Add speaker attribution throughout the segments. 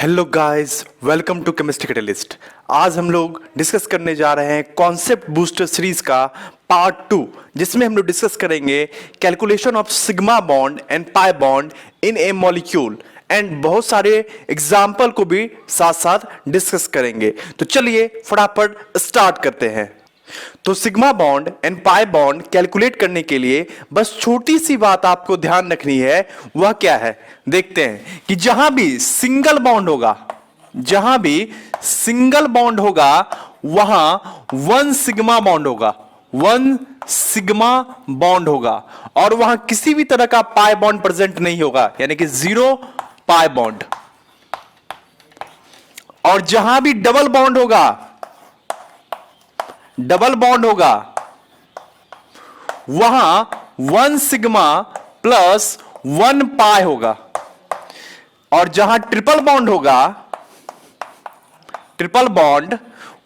Speaker 1: Hello guys, welcome to chemistry catalyst. आज हम लोग डिस्कस करने जा रहे हैं कॉन्सेप्ट बूस्टर सीरीज का पार्ट 2, जिसमें हम लोग डिस्कस करेंगे calculation of sigma bond and pi bond in a molecule and बहुत सारे एग्जाम्पल को भी साथ साथ डिस्कस करेंगे। तो चलिए फटाफट स्टार्ट करते हैं। तो sigma bond and pi bond calculate करने के लिए बस छोटी सी बात आपको ध्यान रखनी है। वह क्या है, देखते हैं कि जहां भी सिंगल बॉन्ड होगा वहां वन सिग्मा बॉन्ड होगा और वहां किसी भी तरह का पाई बॉन्ड प्रेजेंट नहीं होगा, यानी कि जीरो पाई बॉन्ड। और जहां भी डबल बॉन्ड होगा वहां one sigma plus one pi होगा। और जहां ट्रिपल बॉन्ड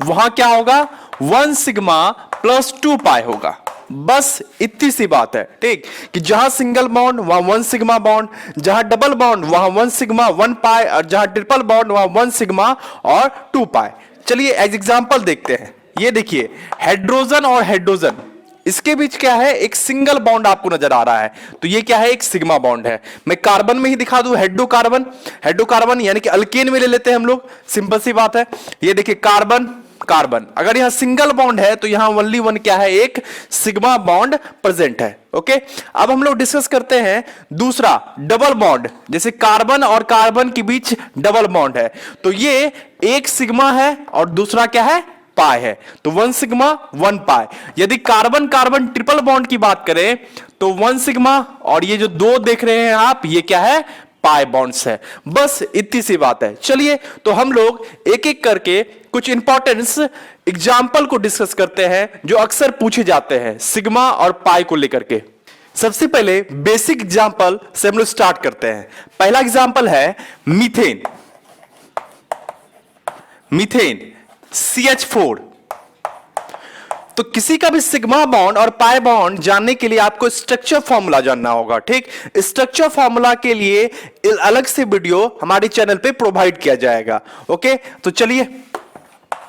Speaker 1: वहां क्या होगा, वन सिग्मा प्लस टू पाई होगा। बस इतनी सी बात है, ठीक, कि जहां सिंगल बॉन्ड वहां वन सिग्मा बॉन्ड, जहां डबल बॉन्ड वहां वन सिग्मा वन पाई, और जहां ट्रिपल बॉन्ड वहां वन सिग्मा और टू पाई। चलिए एज एग्जांपल देखते हैं। ये देखिए हाइड्रोजन और हाइड्रोजन, इसके बीच क्या है, एक सिंगल बॉन्ड आपको नजर आ रहा है। तो ये क्या है, एक सिग्मा बॉन्ड है। मैं कार्बन में ही दिखा दूं, हाइड्रोकार्बन यानी कि अल्केन में ले लेते हैं हम लोग, सिंपल सी बात है। ये देखिए कार्बन, अगर यहां सिंगल बॉन्ड है तो यहां ओनली वन क्या है, एक सिग्मा बॉन्ड प्रेजेंट है। ओके, अब हम लोग डिस्कस करते हैं दूसरा डबल बॉन्ड। जैसे कार्बन और कार्बन के बीच डबल बॉन्ड है, तो ये एक सिग्मा है और दूसरा क्या है, पाई है। तो वन सिग्मा वन पाई। यदि कार्बन कार्बन ट्रिपल बॉन्ड की बात करें तो वन सिग्मा, और ये जो दो देख रहे हैं आप, ये क्या है, पाई बॉन्ड्स है। बस इतनी सी बात है। चलिए तो हम लोग एक एक करके कुछ इंपॉर्टेंस एग्जाम्पल को डिस्कस करते हैं जो अक्सर पूछे जाते हैं सिग्मा और पाई को लेकर के। सबसे पहले बेसिक एग्जाम्पल से हम लोग स्टार्ट करते हैं। पहला एग्जाम्पल है मीथेन CH4। तो किसी का भी सिग्मा बॉन्ड और पाई बॉन्ड जानने के लिए आपको स्ट्रक्चर फॉर्मूला जानना होगा, ठीक। स्ट्रक्चर फॉर्मूला के लिए अलग से वीडियो हमारे चैनल पे प्रोवाइड किया जाएगा। ओके, तो चलिए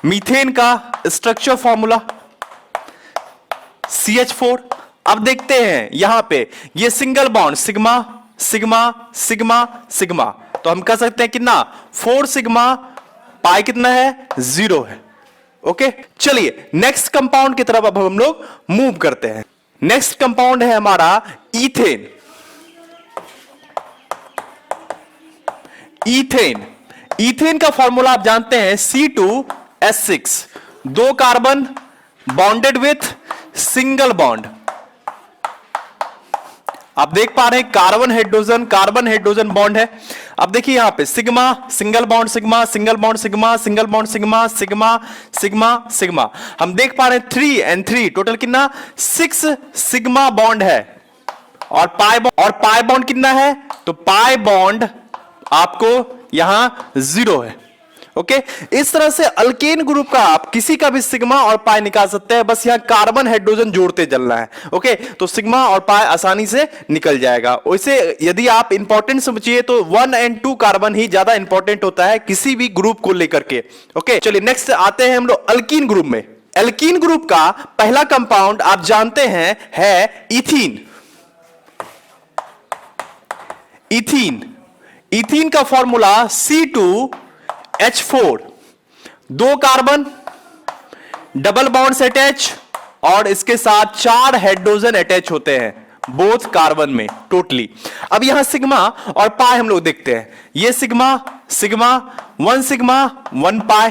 Speaker 1: मीथेन का स्ट्रक्चर फॉर्मूला CH4। अब देखते हैं यहां पे ये single bond sigma sigma sigma sigma, तो हम कह सकते हैं कितना, 4 सिग्मा, पाई कितना है, 0 है। ओके, चलिए नेक्स्ट कंपाउंड की तरफ अब हम लोग मूव करते हैं। नेक्स्ट कंपाउंड है हमारा ईथेन का फॉर्मूला आप जानते हैं C2H6, 2 carbon bonded with single bond. आप देख पा रहे हैं कार्बन हाइड्रोजन बॉन्ड है। अब देखिए यहां पे sigma single bond sigma single bond sigma single bond sigma sigma sigma sigma. हम देख पा रहे हैं 3 and 3 टोटल कितना, 6 सिग्मा बॉन्ड है। और पाई बॉन्ड कितना है, तो पाई बॉन्ड आपको यहां 0 है। ओके, इस तरह से अल्केन ग्रुप का आप किसी का भी सिग्मा और पाई निकाल सकते हैं, बस यहां कार्बन हाइड्रोजन जोड़ते चलना है। ओके, तो सिग्मा और पाई आसानी से निकल जाएगा। वैसे यदि आप इंपॉर्टेंट समझिए तो 1 and 2 कार्बन ही ज्यादा इंपॉर्टेंट होता है किसी भी ग्रुप को लेकर के। ओके, चलिए नेक्स्ट आते हैं हम लोग अल्कीन ग्रुप में। अल्कीन ग्रुप का पहला कंपाउंड आप जानते हैं है इथीन का formula C2H4, 2 carbon double bond से अटैच और इसके साथ 4 हाइड्रोजन अटैच होते हैं बोथ कार्बन में टोटली। अब यहां सिग्मा और पाई हम लोग देखते हैं। ये sigma one pi.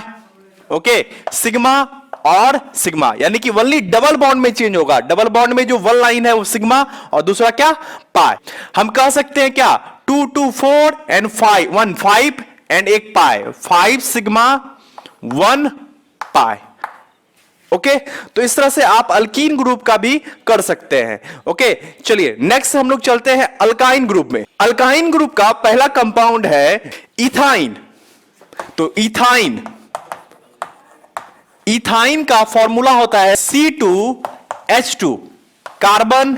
Speaker 1: Okay, sigma और सिग्मा यानी कि ओनली डबल बॉन्ड में चेंज होगा। डबल बॉन्ड में जो वन लाइन है वो सिग्मा और दूसरा क्या, पाई। हम कह सकते हैं क्या, 2 2 4 and 5 1 5 एंड एक पाई, 5 सिग्मा 1 पाई। ओके, तो इस तरह से आप अल्कीन ग्रुप का भी कर सकते हैं। ओके, चलिए नेक्स्ट हम लोग चलते हैं अल्काइन ग्रुप में। अल्काइन ग्रुप का पहला कंपाउंड है इथाइन। तो इथाइन का फॉर्मूला होता है C2H2, carbon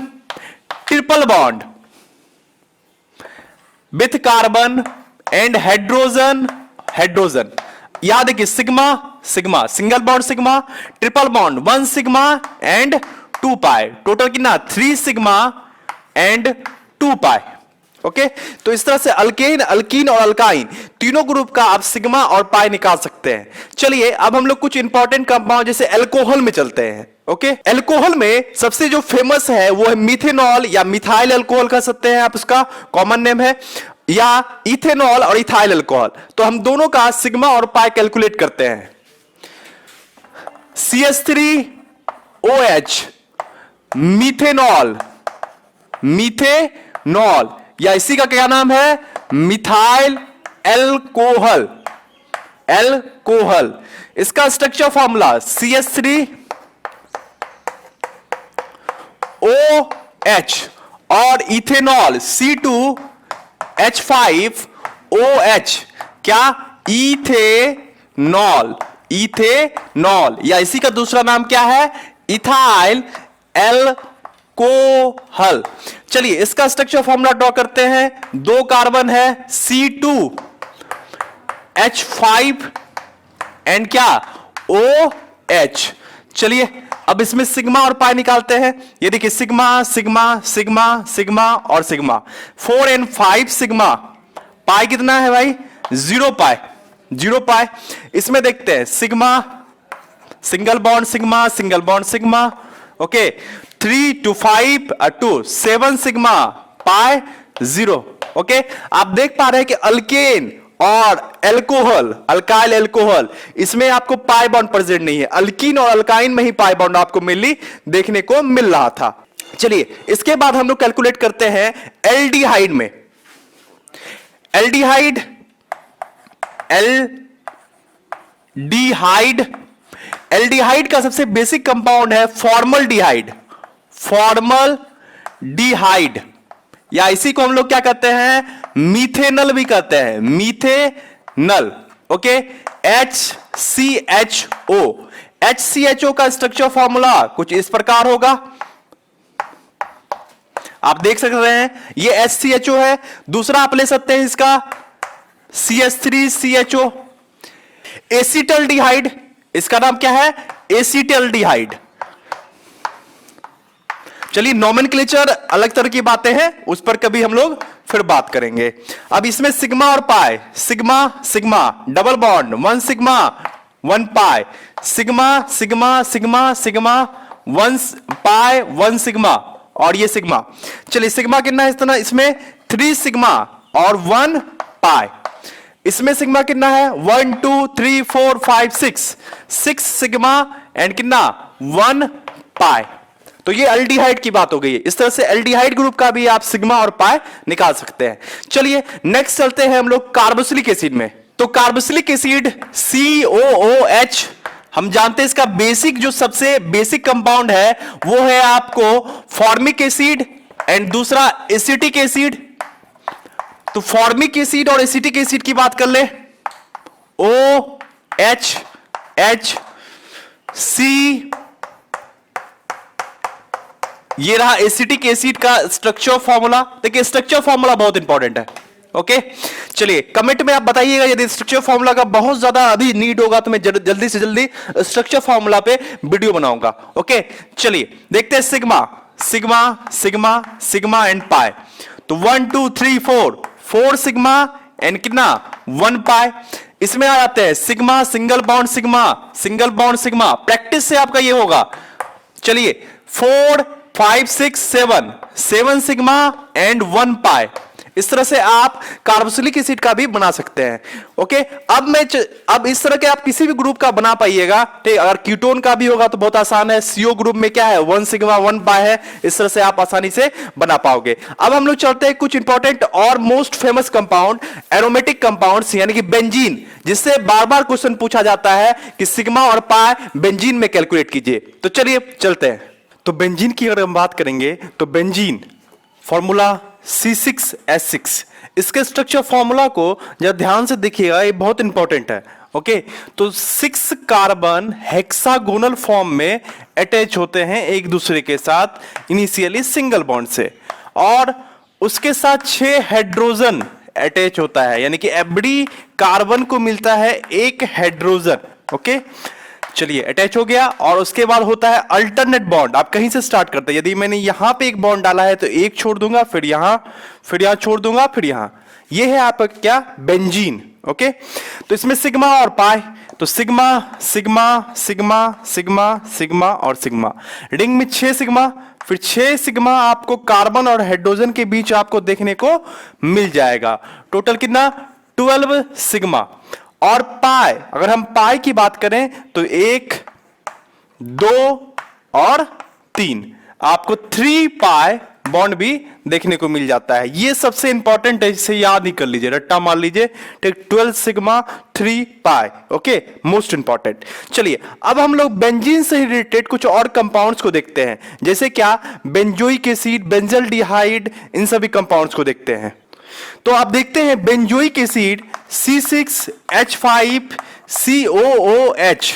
Speaker 1: triple bond with carbon and hydrogen hydrogen. याद है कि sigma sigma single bond sigma, triple bond 1 sigma and 2 pi, total कितना 3 सिग्मा एंड 2 पाई। ओके, तो इस तरह से अल्केन, अल्कीन और अल्काइन तीनों ग्रुप का आप सिग्मा और पाई निकाल सकते हैं। चलिए अब हम लोग कुछ इंपॉर्टेंट कंपाउंड जैसे अल्कोहल में चलते हैं। ओके, अल्कोहल में सबसे जो फेमस है वो है मिथेनॉल या मिथाइल अल्कोहल कह सकते हैं आप, उसका कॉमन नेम है, या इथेनॉल और इथाइल अल्कोहल। तो हम दोनों का सिग्मा और पाई कैलकुलेट करते हैं। CH3OH मिथेनॉल, मिथेनॉल या इसी का क्या नाम है, मिथाइल एल्कोहल, एल्कोहल। इसका स्ट्रक्चर फॉर्मूला CH3OH और इथेनॉल C2H5OH, क्या इथेनॉल, इथेनॉल या इसी का दूसरा नाम क्या है, इथाइल एल्कोहल। चलिए इसका स्ट्रक्चर फॉर्मूला ड्रॉ करते हैं। 2 कार्बन है C2H5 एंड क्या OH। चलिए अब इसमें सिग्मा और पाई निकालते हैं। ये देखिए सिग्मा सिग्मा सिग्मा सिग्मा और सिग्मा, 4 और 5 सिग्मा, पाई कितना है भाई 0 पाई, 0 पाई। इसमें देखते हैं sigma single bond sigma single bond sigma, okay 3 to 5 2 7 sigma pi 0। Okay, आप देख पा रहे हैं कि अल्केन और एल्कोहल, अल्काइल एल्कोहल, इसमें आपको पाई बॉन्ड प्रेजेंट नहीं है। अल्कीन और अल्काइन में ही पाई बॉन्ड आपको मिली देखने को मिल रहा था। चलिए इसके बाद हम लोग कैलकुलेट करते हैं एल्डिहाइड में। एल्डिहाइड, एल्डिहाइड, एल्डिहाइड का सबसे बेसिक कंपाउंड है फॉर्मलडिहाइड, फॉर्मलडिहाइड या इसी को हम लोग क्या कहते हैं, मीथेनल भी कहते हैं, मीथेनल। ओके, HCHO, HCHO का स्ट्रक्चर फॉर्मूला कुछ इस प्रकार होगा, आप देख सकते हैं ये HCHO है। दूसरा आप ले सकते हैं इसका CH3CHO। एसिटल्डिहाइड, इसका नाम क्या है, एसिटल्डिहाइड। चलिए नोमेनक्लेचर अलग तरह की बातें हैं, उस पर कभी हम लोग फिर बात करेंगे। अब इसमें सिग्मा और pi, sigma sigma double bond 1 sigma 1 pi, sigma sigma sigma sigma 1 pi 1 sigma और ये सिग्मा। चलिए सिग्मा कितना है इस तरह, इसमें 3 सिग्मा और 1 पाई। इसमें सिग्मा कितना है 1 2 3 4 5 6 सिग्मा एंड कितना 1 पाई। तो ये एल्डिहाइड की बात हो गई है। इस तरह से एल्डिहाइड ग्रुप का भी आप सिग्मा और पाई निकाल सकते हैं। चलिए नेक्स्ट चलते हैं हम लोग कार्बोक्सिलिक एसिड में। तो कार्बोक्सिलिक एसिड COOH, हम जानते हैं इसका बेसिक जो सबसे बेसिक कंपाउंड है वो है आपको फॉर्मिक एसिड एंड दूसरा एसिटिक एसिड। तो फॉर्मिक एसिड और एसिटिक एसिड की बात कर ले, OH C, ये रहा एसिटिक एसिड का स्ट्रक्चर फॉर्मूला। देखिए स्ट्रक्चर फॉर्मूला बहुत इंपॉर्टेंट है। ओके, चलिए कमेंट में आप बताइएगा, यदि स्ट्रक्चर फॉर्मूला का बहुत ज्यादा अभी नीड होगा तो मैं जल्दी से जल्दी स्ट्रक्चर फॉर्मूला पे वीडियो बनाऊंगा। ओके, चलिए देखते हैं sigma sigma sigma sigma and pi. तो 1 2 3 4 सिग्मा एंड कितना 1 पाई। इसमें आ जाते हैं sigma single bond sigma single bond sigma, practice से आपका ये होगा। चलिए 4 5 6 7 सिग्मा एंड 1 पाई। इस तरह से आप कार्बोक्सिलिक एसिड का भी बना सकते हैं। ओके, अब इस तरह के आप किसी भी ग्रुप का बना पाइएगा। ठीक, अगर कीटोन का भी होगा तो बहुत आसान है। CO ग्रुप में क्या है 1 सिग्मा 1 पाई है। इस तरह से आप आसानी से बना पाओगे। अब हम लोग चलते हैं कुछ इंपॉर्टेंट और most famous compound, aromatic compounds यानी कि बेंजीन, जिससे बार बार क्वेश्चन पूछा जाता है कि सिग्मा और पाई बेंजीन में कैलकुलेट कीजिए। तो चलिए चलते हैं। तो बेंजीन की अगर हम बात करेंगे तो बेंजीन फॉर्मूला C6H6, इसके स्ट्रक्चर फॉर्मूला को जब ध्यान से देखिएगा ये बहुत इंपॉर्टेंट है। ओके, तो 6 कार्बन हेक्सागोनल फॉर्म में अटैच होते हैं एक दूसरे के साथ इनिशियली सिंगल बॉन्ड से, और उसके साथ 6 हाइड्रोजन अटैच होता है, यानी कि एवरी कार्बन को मिलता है एक हाइड्रोजन। ओके, चलिए अटैच हो गया। और उसके बाद होता है अल्टरनेट बॉन्ड। आप कहीं से स्टार्ट करते हैं, यदि मैंने यहां पे एक बॉन्ड डाला है तो एक छोड़ दूंगा, फिर यहां छोड़ दूंगा, फिर यहां। ये है आपका क्या, बेंजीन। ओके, तो इसमें सिग्मा और पाई, तो sigma sigma sigma sigma sigma और सिग्मा, रिंग में 6 सिग्मा, फिर 6 सिग्मा आपको कार्बन और हाइड्रोजन के बीच आपको देखने को मिल जाएगा। टोटल कितना, 12 सिग्मा। और पाई, अगर हम पाई की बात करें तो 1 2 और 3, आपको 3 पाई बॉन्ड भी देखने को मिल जाता है। ये सबसे इंपॉर्टेंट है, इसे याद ही कर लीजिए, रट्टा मार लीजिए, ठीक, 12 sigma 3 pi. Okay, most important. चलिए अब हम लोग बेंजीन से रिलेटेड कुछ और कंपाउंड्स को देखते हैं, जैसे क्या, बेंजोइक एसिड, बेंजल्डिहाइड, इन सभी कंपाउंड्स को देखते हैं। तो आप देखते हैं benzoic acid C6H5COOH,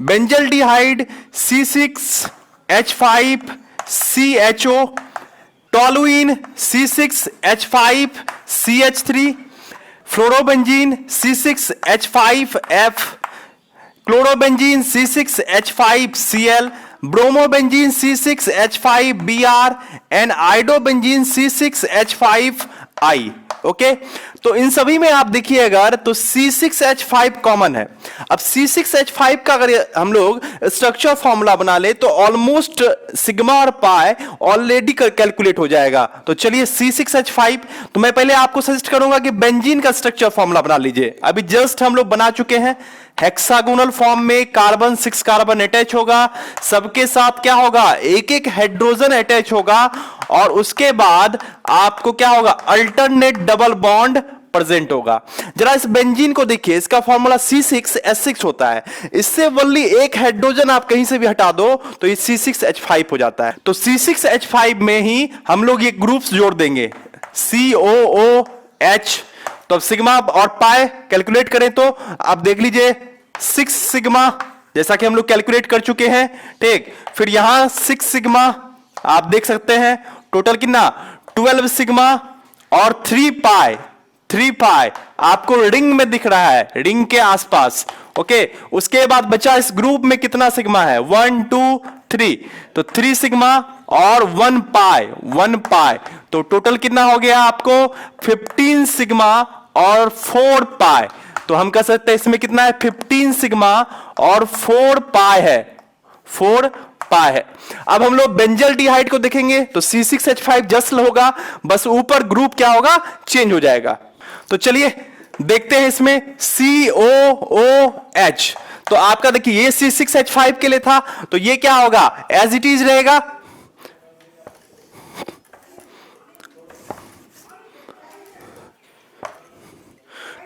Speaker 1: benzaldehyde C6H5CHO, toluene C6H5CH3, fluorobenzene C6H5F, chlorobenzene C6H5Cl, bromobenzene C6H5Br and iodobenzene C6H5I। Okay, तो इन सभी में आप देखिए अगर तो C6H5 कॉमन है। अब C6H5 का अगर हम लोग स्ट्रक्चर फॉर्मूला बना ले तो ऑलमोस्ट सिग्मा और पाई ऑलरेडी कैलकुलेट हो जाएगा। तो चलिए C6H5, तो मैं पहले आपको सजेस्ट करूंगा कि बेंजीन का स्ट्रक्चर फॉर्मूला बना लीजिए। अभी जस्ट हम लोग बना चुके हैं, हेक्सागोनल फॉर्म में कार्बन 6 कार्बन अटैच होगा, सबके साथ क्या होगा, एक एक हाइड्रोजन अटैच होगा, और उसके बाद आपको क्या होगा, अल्टरनेट डबल बॉन्ड प्रेजेंट होगा। जरा इस बेंजीन को देखिए, इसका फॉर्मूला C6H6 होता है। इससे ओनली एक हाइड्रोजन आप कहीं से भी हटा दो तो ये C6H5 हो जाता है। तो C6H5 में ही हम लोग ये ग्रुप्स जोड़ देंगे, COOH। तो अब सिग्मा और पाई कैलकुलेट करें तो आप देख लीजिए 6 सिग्मा, जैसा कि हम लोग कैलकुलेट कर चुके हैं, ठीक। फिर यहां 6 सिग्मा आप देख सकते हैं, टोटल कितना, 12 सिग्मा और 3 पाई आपको रिंग में दिख रहा है, रिंग के आसपास। ओके, उसके बाद बचा इस ग्रुप में कितना सिग्मा है, 1 2 3, तो 3 सिग्मा और 1 पाई, तो टोटल कितना हो गया आपको, 15 सिग्मा और 4 पाई। तो हम कह सकते हैं इसमें कितना है, 15 सिग्मा और 4 पाई है, 4 पाई है। अब हम लोग बेंजल्डिहाइड को देखेंगे तो C6H5 जस्ट होगा, बस ऊपर ग्रुप क्या होगा, चेंज हो जाएगा। तो चलिए देखते हैं इसमें COOH। तो आपका देखिए ये C6H5 के लिए था, तो ये क्या होगा, एज इट इज रहेगा।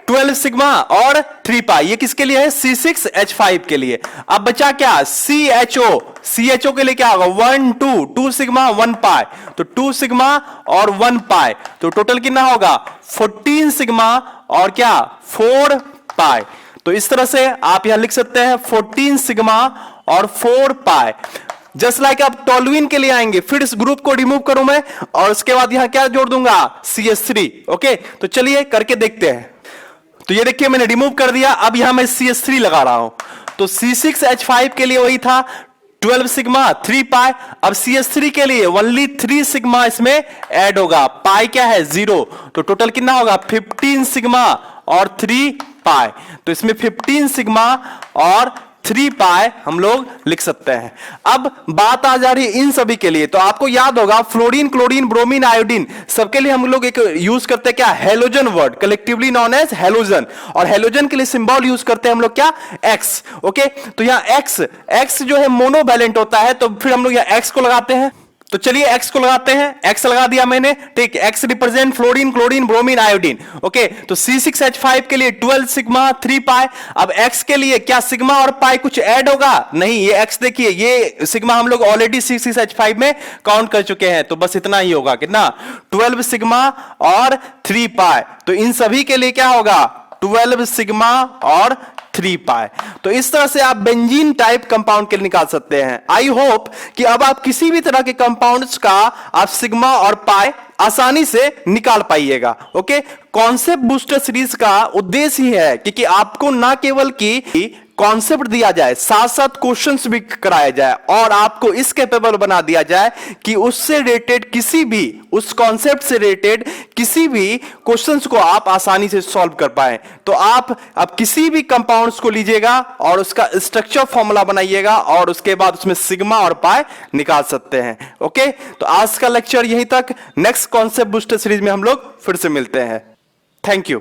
Speaker 1: ट्वेल्व सिग्मा और 3 पाई, ये किसके लिए है, C6H5 के लिए। अब बचा क्या, CHO के लिए क्या होगा, 1 2 सिग्मा 1 पाई, तो 2 सिग्मा और 1 पाई, तो टोटल कितना होगा, 14 सिग्मा और क्या, 4 पाई। तो इस तरह से आप यहां लिख सकते हैं 14 सिग्मा और 4 पाई। जस्ट लाइक आप टोलुइन के लिए आएंगे, फिर इस ग्रुप को रिमूव करूं मैं और उसके बाद यहां क्या जोड़ दूंगा, CH3। ओके, तो चलिए करके देखते हैं। तो ये देखिए मैंने रिमूव कर दिया, अब यहां मैं CH3 लगा रहा हूं। तो C6H5 के लिए वही था 12 सिग्मा 3 पाई, अब CH3 के लिए ओनली 3 सिग्मा इसमें ऐड होगा, पाई क्या है 0, तो टोटल कितना होगा 15 सिग्मा और 3 पाई। तो इसमें 15 सिग्मा और 3 पाई हम लोग लिख सकते हैं। अब बात आ जा रही है इन सभी के लिए, तो आपको याद होगा फ्लोरीन, क्लोरीन, ब्रोमीन, आयोडीन, सबके लिए हम लोग एक यूज करते हैं क्या, halogen word, collectively known as halogen. और हेलोजन के लिए सिंबल यूज करते हैं हम लोग क्या, एक्स। ओके, तो यहां एक्स जो है मोनोवैलेंट होता है, तो फिर हम लोग यहां एक्स को लगाते हैं। तो चलिए एक्स को लगाते हैं, एक्स लगा दिया मैंने, ठीक। X represent fluorine, chlorine, bromine, iodine. Okay, तो C6H5 के लिए 12 सिग्मा 3 पाई। अब एक्स के लिए क्या सिग्मा और पाई कुछ ऐड होगा, नहीं, ये एक्स देखिए, ये सिग्मा हम लोग ऑलरेडी C6H5 में काउंट कर चुके हैं, तो बस इतना ही होगा, कितना, 12 सिग्मा और 3 पाई। तो इन सभी के लिए क्या होगा, 12 सिग्मा और 3 पाई। तो इस तरह से आप बेंजीन टाइप कंपाउंड के लिए निकाल सकते हैं। आई होप कि अब आप किसी भी तरह के कंपाउंड्स का आप सिग्मा और पाई आसानी से निकाल पाइएगा। ओके, कॉन्सेप्ट बूस्टर सीरीज का उद्देश्य ही है कि आपको ना केवल की कॉन्सेप्ट दिया जाए, साथ साथ क्वेश्चंस भी कराया जाए और आपको इस कैपेबल बना दिया जाए कि उससे रिलेटेड किसी भी, उस कॉन्सेप्ट से रिलेटेड किसी भी क्वेश्चंस को आप आसानी से सॉल्व कर पाए। तो आप अब किसी भी कंपाउंड्स को लीजिएगा और उसका स्ट्रक्चर फॉर्मूला बनाइएगा और उसके बाद उसमें सिग्मा और पाई निकाल सकते हैं। ओके, तो आज का लेक्चर यहीं तक। नेक्स्ट कॉन्सेप्ट बूस्टर सीरीज में हम लोग फिर से मिलते हैं। Thank you.